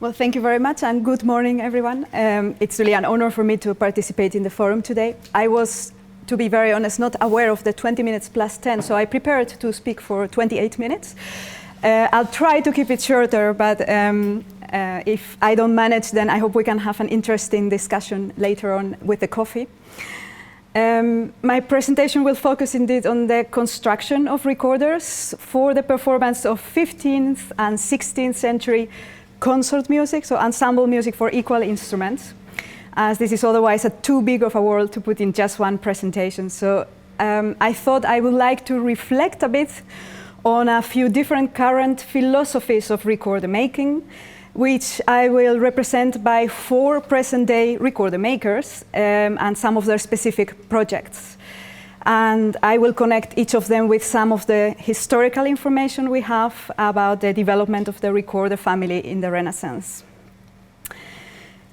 Well, thank you very much, and good morning, everyone. It's really an honor for me to participate in the forum today. I was, to be very honest, not aware of the 20 minutes plus 10, so I prepared to speak for 28 minutes. I'll try to keep it shorter, but if I don't manage, then I hope we can have an interesting discussion later on with the coffee. My presentation will focus indeed on the construction of recorders for the performance of 15th and 16th century consort music, so ensemble music for equal instruments, as this is otherwise too big of a world to put in just one presentation. So I thought I would like to reflect a bit on a few different current philosophies of recorder making, which I will represent by 4 present-day recorder makers and some of their specific projects. And I will connect each of them with some of the historical information we have about the development of the recorder family in the Renaissance.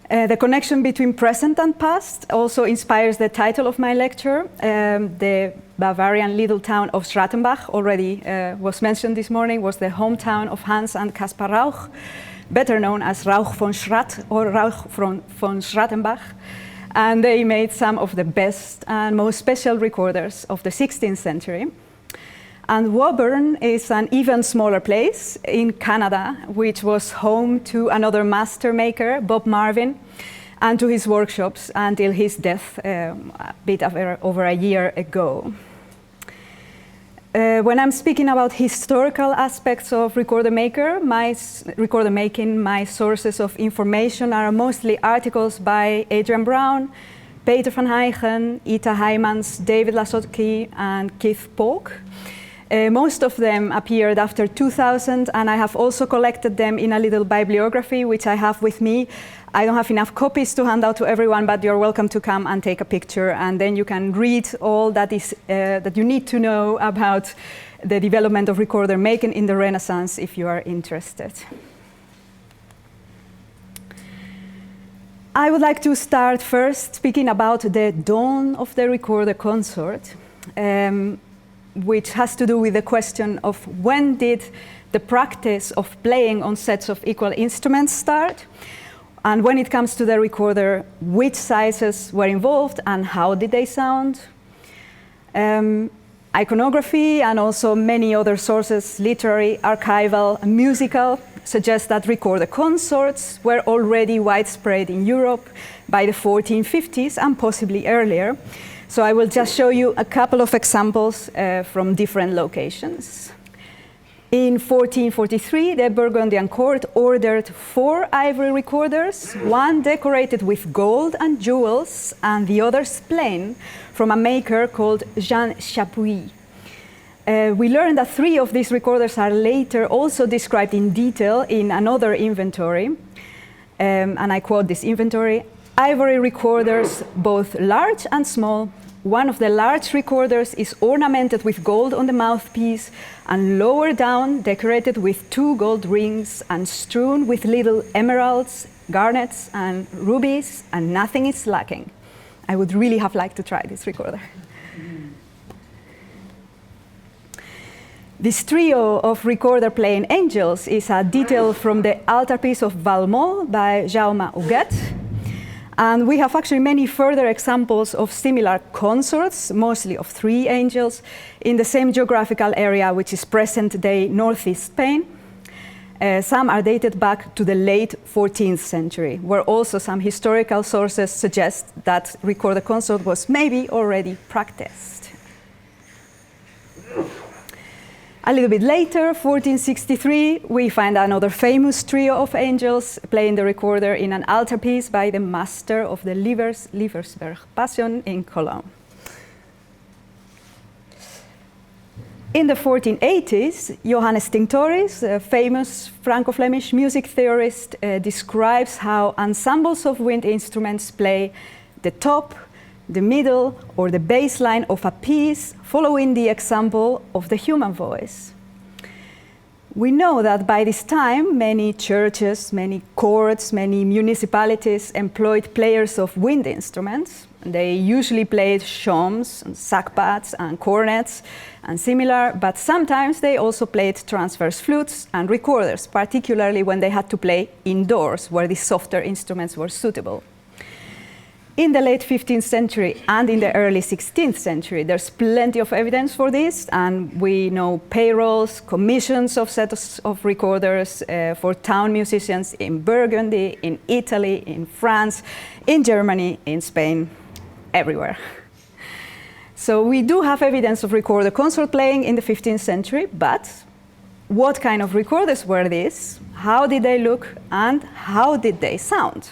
The connection between present and past also inspires the title of my lecture. The Bavarian little town of Schrattenbach, already was mentioned this morning, was the hometown of Hans and Caspar Rauch, better known as Rauch von Schratt or Rauch von Schrattenbach. And they made some of the best and most special recorders of the 16th century. And Woburn is an even smaller place in Canada, which was home to another master maker, Bob Marvin, and to his workshops until his death a bit over a year ago. When I'm speaking about historical aspects of recorder making, my sources of information are mostly articles by Adrian Brown, Peter van Huygen, Ita Heymans, David Lasotki, and Keith Polk. Most of them appeared after 2000, and I have also collected them in a little bibliography, which I have with me. I don't have enough copies to hand out to everyone, but you're welcome to come and take a picture, and then you can read all that you need to know about the development of recorder making in the Renaissance if you are interested. I would like to start first speaking about the dawn of the recorder consort, which has to do with the question of when did the practice of playing on sets of equal instruments start? And when it comes to the recorder, which sizes were involved and how did they sound? Iconography and also many other sources, literary, archival, and musical, suggest that recorder consorts were already widespread in Europe by the 1450s and possibly earlier. So I will just show you a couple of examples from different locations. In 1443, the Burgundian court ordered 4 ivory recorders, one decorated with gold and jewels, and the others plain, from a maker called Jean Chapuis. We learned that 3 of these recorders are later also described in detail in another inventory, and I quote this inventory: ivory recorders, both large and small. One of the large recorders is ornamented with gold on the mouthpiece, and lower down decorated with 2 gold rings and strewn with little emeralds, garnets, and rubies, and nothing is lacking. I would really have liked to try this recorder. This trio of recorder-playing angels is a detail from the altarpiece of Valmont by Jaume Huguet. And we have actually many further examples of similar consorts, mostly of 3 angels, in the same geographical area, which is present-day northeast Spain. Some are dated back to the late 14th century, where also some historical sources suggest that recorder consort was maybe already practiced. A little bit later, 1463, we find another famous trio of angels playing the recorder in an altarpiece by the master of the Lieversberg Passion in Cologne. In the 1480s, Johannes Tinctoris, a famous Franco-Flemish music theorist, describes how ensembles of wind instruments play the top, the middle, or the bass line of a piece, following the example of the human voice. We know that by this time, many churches, many courts, many municipalities employed players of wind instruments, They usually played shawms, and sackbuts, and cornets, and similar, but sometimes they also played transverse flutes and recorders, particularly when they had to play indoors, where these softer instruments were suitable. In the late 15th century and in the early 16th century, there's plenty of evidence for this, and we know payrolls, commissions of sets of recorders for town musicians in Burgundy, in Italy, in France, in Germany, in Spain, everywhere. So we do have evidence of recorder consort playing in the 15th century, but what kind of recorders were these? How did they look, and how did they sound?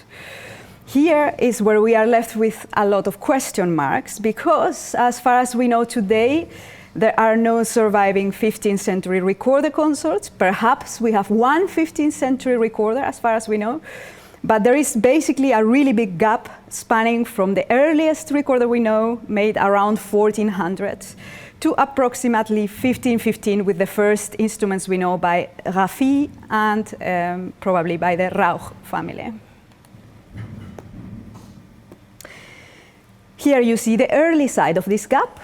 Here is where we are left with a lot of question marks, because as far as we know today, there are no surviving 15th century recorder consorts. Perhaps we have one 15th century recorder, as far as we know, but there is basically a really big gap spanning from the earliest recorder we know, made around 1400, to approximately 1515 with the first instruments we know by Raffi and probably by the Rauch family. Here you see the early side of this gap.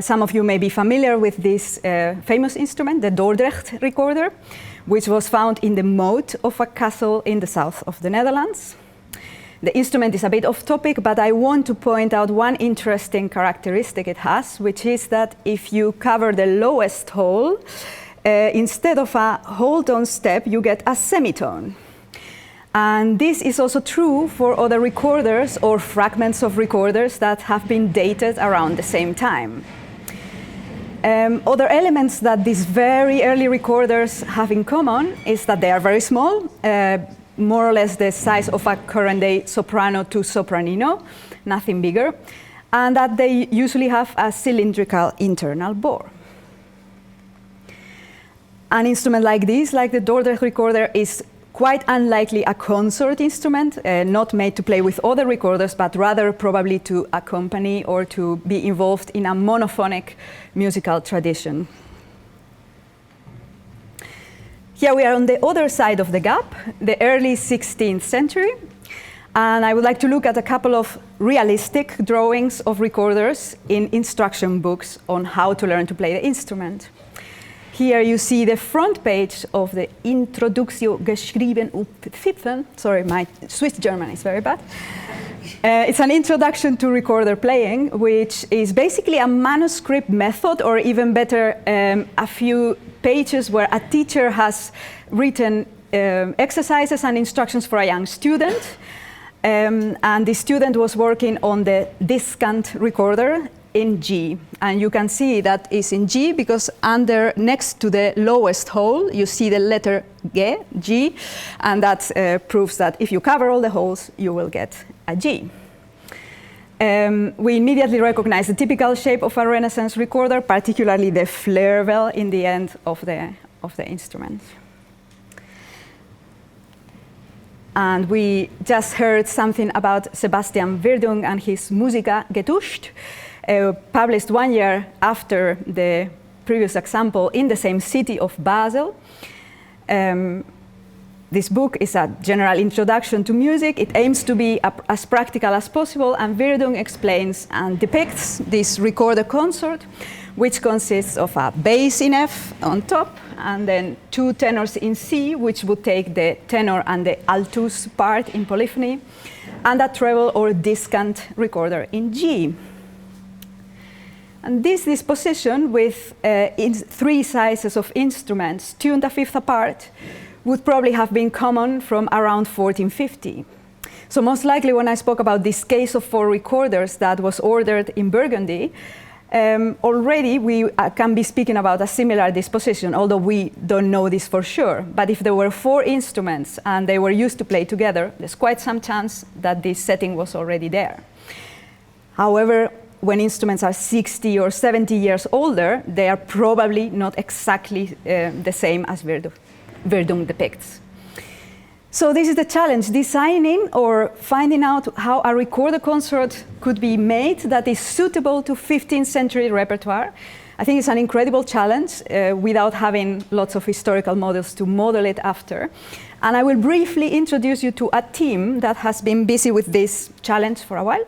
Some of you may be familiar with this famous instrument, the Dordrecht recorder, which was found in the moat of a castle in the south of the Netherlands. The instrument is a bit off topic, but I want to point out one interesting characteristic it has, which is that if you cover the lowest hole, instead of a whole tone step, you get a semitone. And this is also true for other recorders or fragments of recorders that have been dated around the same time. Other elements that these very early recorders have in common is that they are very small, more or less the size of a current-day soprano to sopranino, nothing bigger, and that they usually have a cylindrical internal bore. An instrument like this, like the Dordrecht recorder, is quite unlikely a consort instrument, not made to play with other recorders, but rather probably to accompany or to be involved in a monophonic musical tradition. Here we are on the other side of the gap, the early 16th century, and I would like to look at a couple of realistic drawings of recorders in instruction books on how to learn to play the instrument. Here you see the front page of the Introductio geschrieben op Pfeifen. Sorry, my Swiss German is very bad. It's an introduction to recorder playing, which is basically a manuscript method, or even better, a few pages where a teacher has written exercises and instructions for a young student. And the student was working on the Diskant recorder in G, and you can see that is in G because next to the lowest hole you see the letter G, and that proves that if you cover all the holes you will get a G. We immediately recognize the typical shape of a Renaissance recorder, particularly the flare bell in the end of the instrument. And we just heard something about Sebastian Verdung and his Musica getuscht, published 1 year after the previous example in the same city of Basel. This book is a general introduction to music. It aims to be as practical as possible, and Verdung explains and depicts this recorder consort, which consists of a bass in F on top, and then 2 tenors in C, which would take the tenor and the altus part in polyphony, and a treble or discant recorder in G. And this disposition with 3 sizes of instruments tuned a fifth apart would probably have been common from around 1450. So most likely when I spoke about this case of 4 recorders that was ordered in Burgundy, already we can be speaking about a similar disposition, although we don't know this for sure. But if there were 4 instruments and they were used to play together, there's quite some chance that this setting was already there. However, when instruments are 60 or 70 years older, they are probably not exactly the same as Verdung depicts. So this is the challenge, designing or finding out how a recorder consort could be made that is suitable to 15th century repertoire. I think it's an incredible challenge without having lots of historical models to model it after. And I will briefly introduce you to a team that has been busy with this challenge for a while.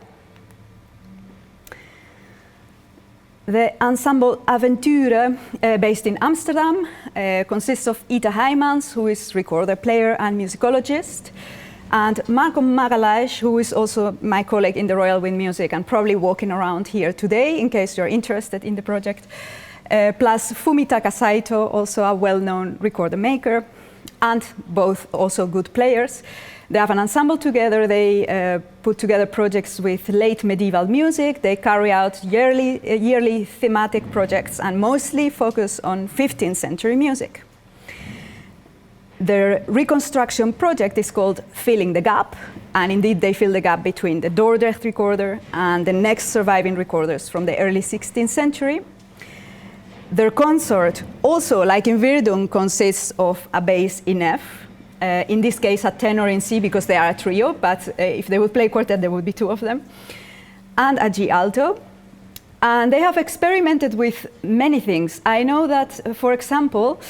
The ensemble Avonture, based in Amsterdam, consists of Ita Heijmans, who is recorder, player, and musicologist, and Marco Magalhaes, who is also my colleague in the Royal Wind Music and probably walking around here today, in case you're interested in the project, plus Fumitaka Saito, also a well-known recorder maker, and both also good players. They have an ensemble together. They put together projects with late medieval music. They carry out yearly thematic projects and mostly focus on 15th century music. Their reconstruction project is called Filling the Gap, and indeed they fill the gap between the Dordrecht recorder and the next surviving recorders from the early 16th century. Their consort, also like in Virdung, consists of a bass in F, in this case a tenor in C because they are a trio, but if they would play quartet there would be two of them, and a G alto. And they have experimented with many things. I know that, for example,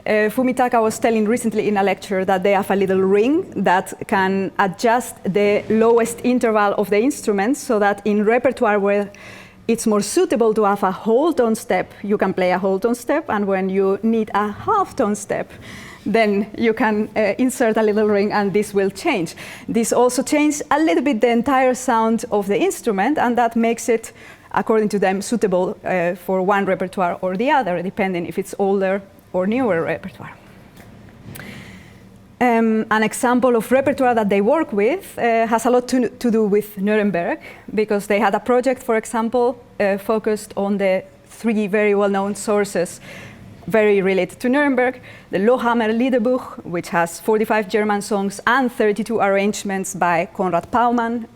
Fumitaka was telling recently in a lecture that they have a little ring that can adjust the lowest interval of the instrument so that in repertoire where it's more suitable to have a whole tone step, you can play a whole tone step, and when you need a half tone step, then you can insert a little ring and this will change. This also changed a little bit the entire sound of the instrument, and that makes it, according to them, suitable for one repertoire or the other, depending if it's older or newer repertoire. An example of repertoire that they work with has a lot to do with Nuremberg, because they had a project, for example, focused on the three very well-known sources very related to Nuremberg: the Lohammer Liederbuch, which has 45 German songs and 32 arrangements by Konrad Paumann,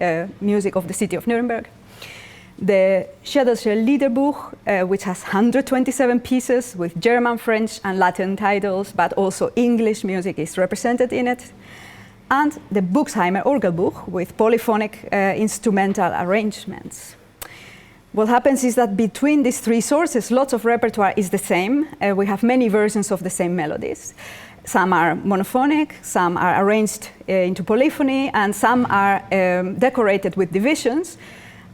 music of the city of Nuremberg; the Schädelsche Liederbuch, which has 127 pieces with German, French, and Latin titles, but also English music is represented in it; and the Buxheimer Orgelbuch, with polyphonic instrumental arrangements. What happens is that between these three sources, lots of repertoire is the same. We have many versions of the same melodies. Some are monophonic, some are arranged into polyphony, and some are decorated with divisions.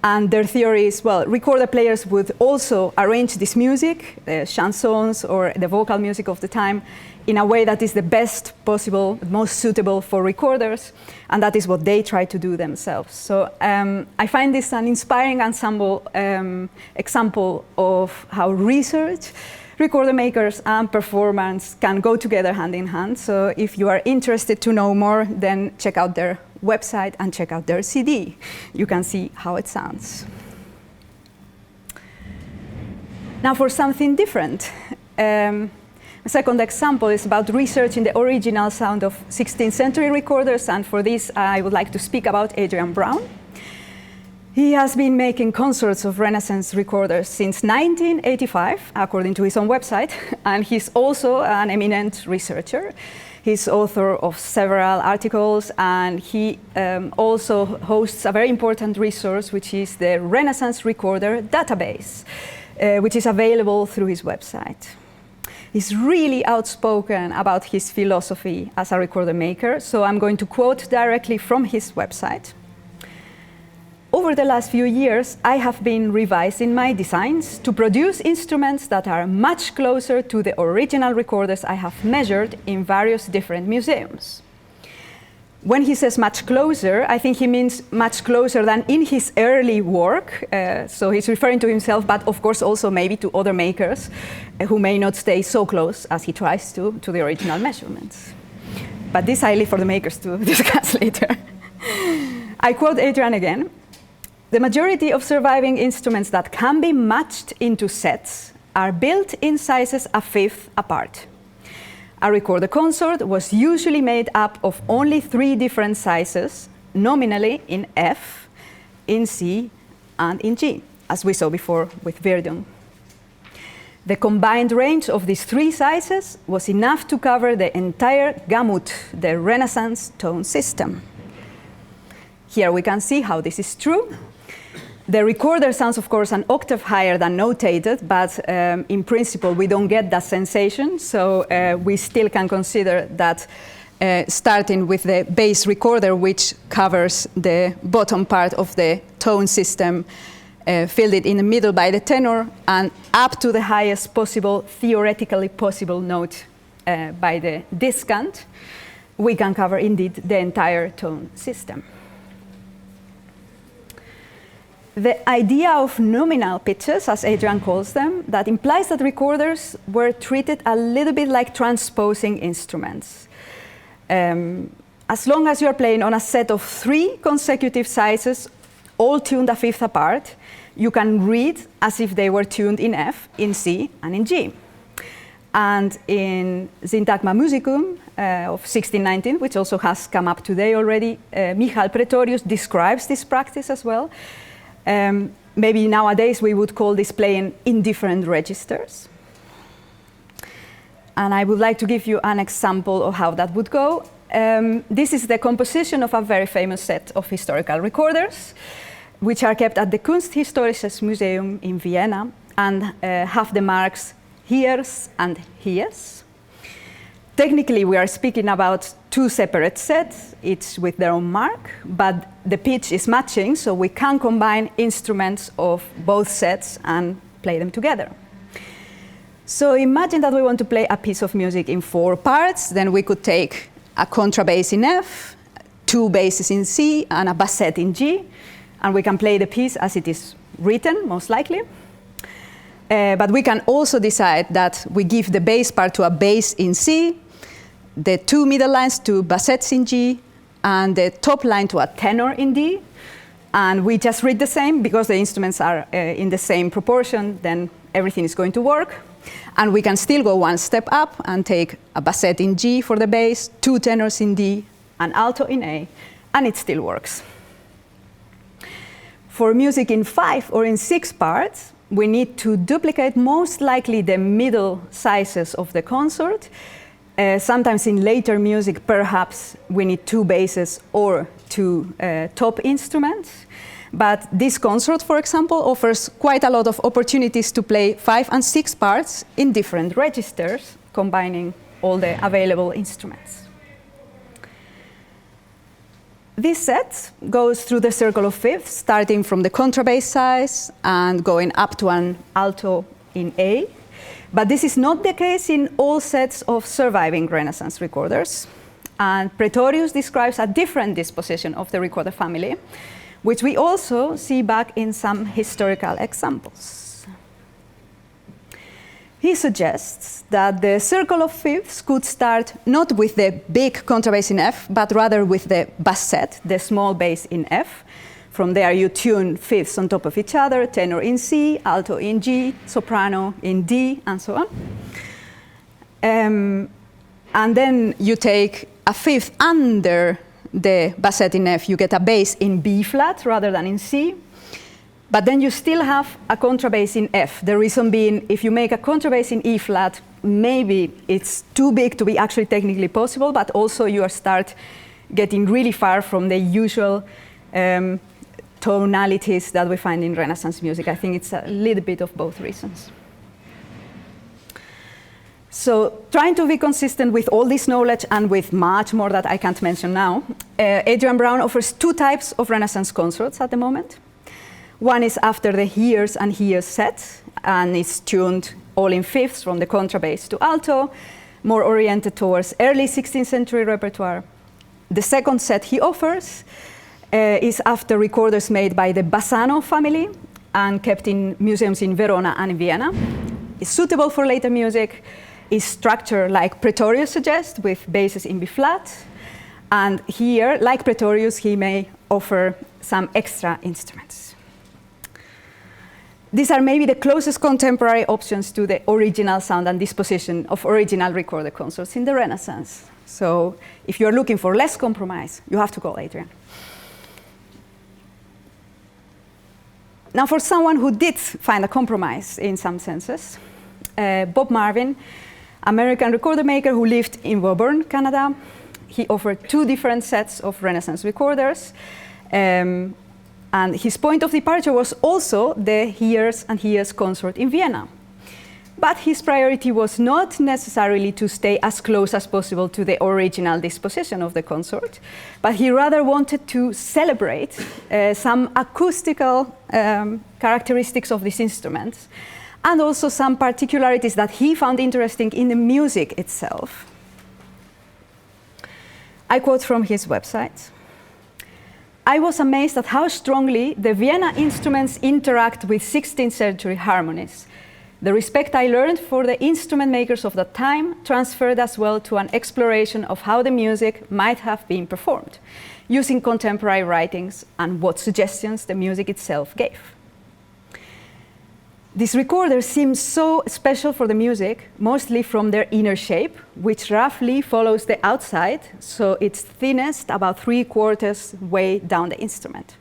And their theory is, well, recorder players would also arrange this music, the chansons or the vocal music of the time, in a way that is the best possible, most suitable for recorders, and that is what they try to do themselves. So I find this an inspiring example of how research, recorder makers, and performance can go together hand in hand. So if you are interested to know more, then check out their website and check out their CD. You can see how it sounds. Now for something different. A second example is about researching the original sound of 16th century recorders, and for this I would like to speak about Adrian Brown. He has been making consorts of Renaissance recorders since 1985, according to his own website, and he's also an eminent researcher. He's author of several articles, and he also hosts a very important resource, which is the Renaissance Recorder Database, which is available through his website. He's really outspoken about his philosophy as a recorder maker, so I'm going to quote directly from his website. Over the last few years, I have been revising my designs to produce instruments that are much closer to the original recorders I have measured in various different museums. When he says much closer, I think he means much closer than in his early work. So he's referring to himself, but of course also maybe to other makers who may not stay so close as he tries to the original measurements. But this I leave for the makers to discuss later. I quote Adrian again. The majority of surviving instruments that can be matched into sets are built in sizes a fifth apart. A recorder consort was usually made up of only 3 different sizes, nominally in F, in C, and in G, as we saw before with Virdung. The combined range of these 3 sizes was enough to cover the entire gamut, the Renaissance tone system. Here we can see how this is true. The recorder sounds, of course, an octave higher than notated, but in principle, we don't get that sensation. So we still can consider that starting with the bass recorder, which covers the bottom part of the tone system, filled it in the middle by the tenor, and up to the highest possible, theoretically possible note by the discant, we can cover indeed the entire tone system. The idea of nominal pitches, as Adrian calls them, that implies that recorders were treated a little bit like transposing instruments. As long as you're playing on a set of 3 consecutive sizes, all tuned a fifth apart, you can read as if they were tuned in F, in C, and in G. And in Syntagma Musicum of 1619, which also has come up today already, Michal Pretorius describes this practice as well. Maybe nowadays we would call this playing in different registers. And I would like to give you an example of how that would go. This is the composition of a very famous set of historical recorders, which are kept at the Kunsthistorisches Museum in Vienna and have the marks Heers and Hies. Technically, we are speaking about 2 separate sets, each with their own mark, but the pitch is matching, so we can combine instruments of both sets and play them together. So imagine that we want to play a piece of music in 4 parts, then we could take a contrabass in F, 2 basses in C, and a bassette in G, and we can play the piece as it is written, most likely. But we can also decide that we give the bass part to a bass in C, the 2 middle lines to bassettes in G, and the top line to a tenor in D. And we just read the same, because the instruments are in the same proportion, then everything is going to work. And we can still go one step up and take a bassette in G for the bass, 2 tenors in D, an alto in A, and it still works. For music in 5 or in 6 parts, we need to duplicate most likely the middle sizes of the consort. Sometimes in later music, perhaps we need 2 basses or 2 top instruments. But this consort, for example, offers quite a lot of opportunities to play 5 and 6 parts in different registers, combining all the available instruments. This set goes through the circle of fifths, starting from the contrabass size and going up to an alto in A. But this is not the case in all sets of surviving Renaissance recorders. And Pretorius describes a different disposition of the recorder family, which we also see back in some historical examples. He suggests that the circle of fifths could start not with the big contrabass in F, but rather with the bassette, the small bass in F. From there you tune fifths on top of each other, tenor in C, alto in G, soprano in D, and so on. And then you take a fifth under the bassette in F, you get a bass in B flat rather than in C. But then you still have a contrabass in F. The reason being, if you make a contrabass in E flat, maybe it's too big to be actually technically possible, but also you start getting really far from the usual tonalities that we find in Renaissance music. I think it's a little bit of both reasons. So trying to be consistent with all this knowledge and with much more that I can't mention now, Adrian Brown offers 2 types of Renaissance consorts at the moment. One is after the Heers and Hies set, and it's tuned all in fifths from the contrabass to alto, more oriented towards early 16th century repertoire. The second set he offers is after recorders made by the Bassano family and kept in museums in Verona and Vienna. It's suitable for later music, is structured like Pretorius suggests, with basses in B flat. And here, like Pretorius, he may offer some extra instruments. These are maybe the closest contemporary options to the original sound and disposition of original recorded consorts in the Renaissance. So if you're looking for less compromise, you have to call Adrian. Now, for someone who did find a compromise in some senses, Bob Marvin, American recorder maker who lived in Woburn, Canada, he offered 2 different sets of Renaissance recorders. And his point of departure was also the Heers and Hies consort in Vienna. but his priority was not necessarily to stay as close as possible to the original disposition of the consort, but he rather wanted to celebrate some acoustical characteristics of these instruments, and also some particularities that he found interesting in the music itself. I quote from his website. "I was amazed at how strongly the Vienna instruments interact with 16th century harmonies. The respect I learned for the instrument makers of that time transferred as well to an exploration of how the music might have been performed, using contemporary writings and what suggestions the music itself gave. These recorders seem so special for the music, mostly from their inner shape, which roughly follows the outside, so it's thinnest about 3/4 way down the instrument.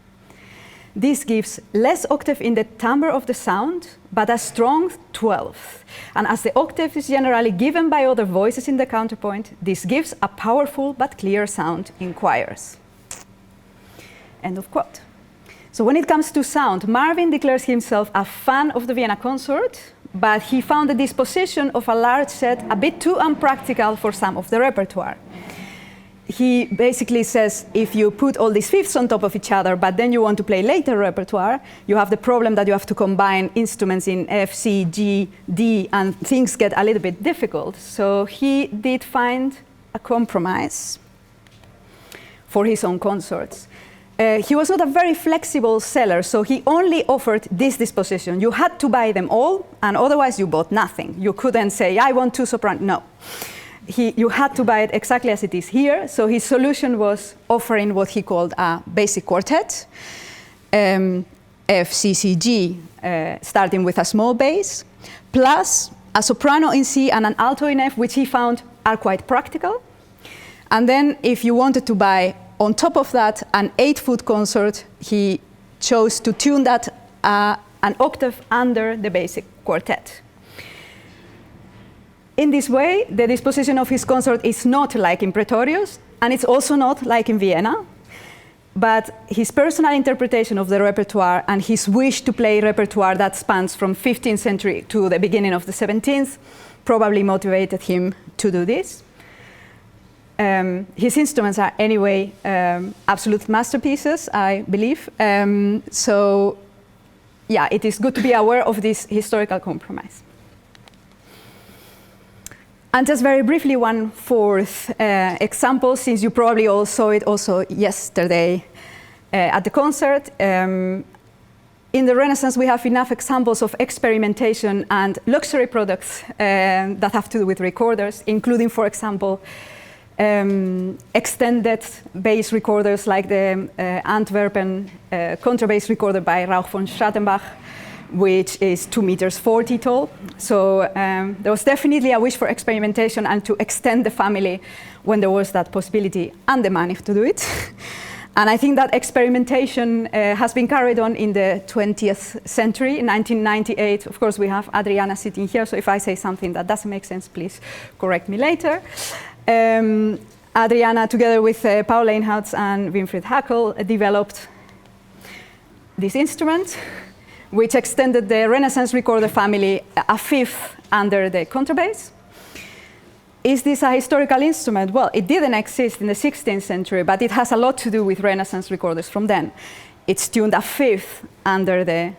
This gives less octave in the timbre of the sound, but a strong 12th. And as the octave is generally given by other voices in the counterpoint, this gives a powerful but clear sound in choirs." End of quote. So when it comes to sound, Marvin declares himself a fan of the Vienna consort, but he found the disposition of a large set a bit too unpractical for some of the repertoire. He basically says, if you put all these fifths on top of each other, but then you want to play later repertoire, you have the problem that you have to combine instruments in F, C, G, D, and things get a little bit difficult. So he did find a compromise for his own consorts. He was not a very flexible seller, so he only offered this disposition. You had to buy them all, and otherwise you bought nothing. You couldn't say, I want 2 soprano. No. You had to buy it exactly as it is here, so his solution was offering what he called a basic quartet, F, C, C, G, starting with a small bass, plus a soprano in C and an alto in F, which he found are quite practical. And then if you wanted to buy on top of that an 8-foot consort, he chose to tune that an octave under the basic quartet. In this way, the disposition of his consort is not like in Pretorius, and it's also not like in Vienna, but his personal interpretation of the repertoire and his wish to play repertoire that spans from 15th century to the beginning of the 17th probably motivated him to do this. His instruments are anyway absolute masterpieces, I believe. So yeah, it is good to be aware of this historical compromise. And just very briefly, one fourth example, since you probably all saw it also yesterday at the concert. In the Renaissance, we have enough examples of experimentation and luxury products that have to do with recorders, including, for example, extended bass recorders like the Antwerpen contrabass recorder by Rauch von Strattenbach, which is 2 meters 40 tall. So there was definitely a wish for experimentation and to extend the family when there was that possibility and the money to do it. And I think that experimentation has been carried on in the 20th century. In 1998, of course, we have Adriana sitting here, so if I say something that doesn't make sense, please correct me later. Adriana, together with Paul Leinhaus and Winfried Hackel, developed this instrument, which extended the Renaissance recorder family a fifth under the contrabass. Is this a historical instrument? Well, it didn't exist in the 16th century, but it has a lot to do with Renaissance recorders from then. It's tuned a fifth under the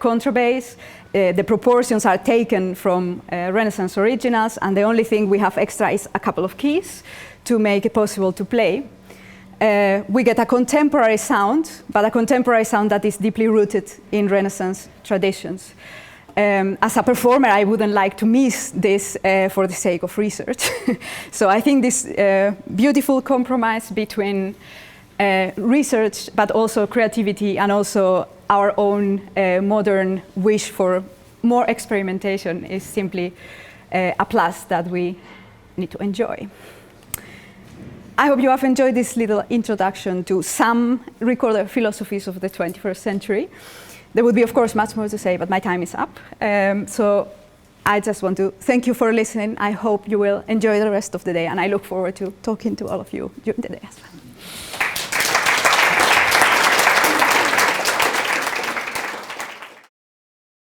contrabass. The proportions are taken from Renaissance originals, and the only thing we have extra is a couple of keys to make it possible to play. We get a contemporary sound, but a contemporary sound that is deeply rooted in Renaissance traditions. As a performer, I wouldn't like to miss this for the sake of research. So I think this beautiful compromise between research, but also creativity, and also our own modern wish for more experimentation is simply a plus that we need to enjoy. I hope you have enjoyed this little introduction to some recorder philosophies of the 21st century. There would be, of course, much more to say, but my time is up. So I just want to thank you for listening. I hope you will enjoy the rest of the day, and I look forward to talking to all of you during the day as well.